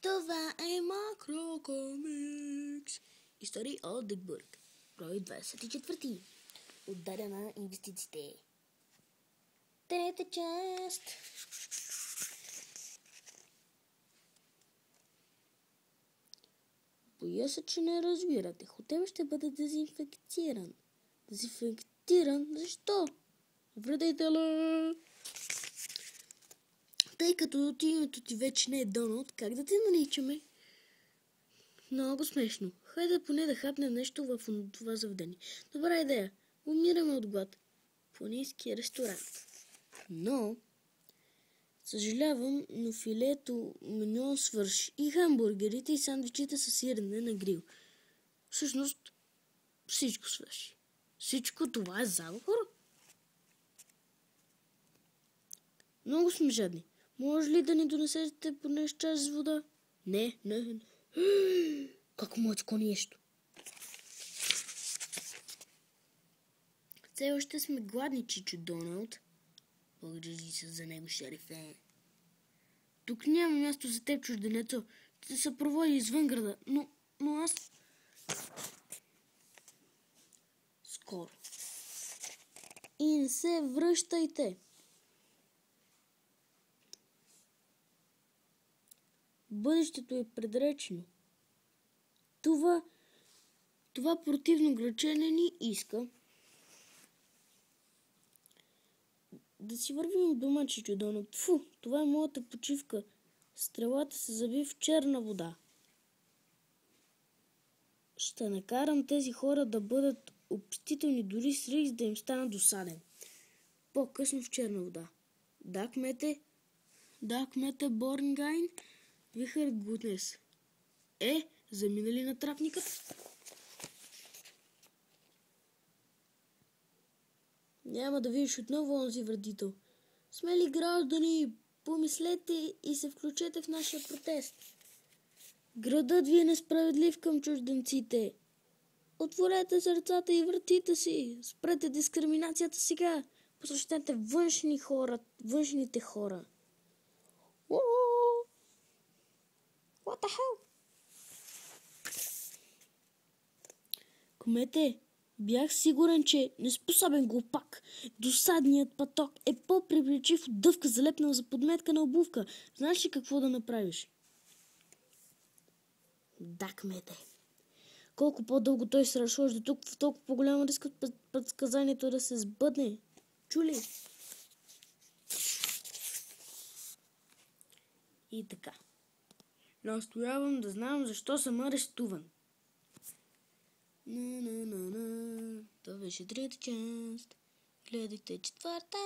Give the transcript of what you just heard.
Това е Макрокомикс. Истории от Дъгбърг. Брой 24. Отдаля на инвестициите. Трета част. Боя се, че не разбирате. Хотелът ще бъде дезинфекциран. Дезинфектиран? Защо? Вредителя! Тъй като името ти вече не е Доналд, как да те наричаме? Много смешно. Хайде поне да хапнем нещо в това заведение. Добра идея. Умираме от глад. Планински ресторант. Но, съжалявам, но филето меню свърши. И хамбургерите и сандвичите са сирене на грил. Всъщност, всичко свърши. Всичко това е заговор. Много сме жадни. Може ли да ни донесете поне чаш с вода? Не. Как му е такова нещо? Все още сме гладни, чичо Доналд. Погрижи се за него, шерифе. Тук няма място за теб, чужденецо. Ще се проводи извън града, но аз... Скоро. И не се връщайте. Бъдещето е предречено. Това противно грачене ни иска да си вървим от дома, чичо Доналд. Фу, това е моята почивка. Стрелата се заби в черна вода. Ще накарам тези хора да бъдат обстителни, дори с риск да им стана досаден. По-късно в черна вода. Да, кмете Борнгайн, вихър Гутнес. Заминали на трапникът? Няма да видиш отново онзи вредител. Смели граждани, помислете и се включете в нашия протест. Градът ви е несправедлив към чужденците. Отворете сърцата и вратите си. Спрете дискриминацията сега. Посрещете външните хора. What the hell? Кмете, бях сигурен, че неспособен глупак. Досадният паток е по-привлечив от дъвка, залепнал за подметка на обувка. Знаеш ли какво да направиш? Да, кмете. Колко по-дълго той се разхожда тук, в толкова по-голям риск от предсказанието да се сбъдне. Чули? И така. Настоявам да знам защо съм арестуван. Това беше трета част. Гледайте четвърта.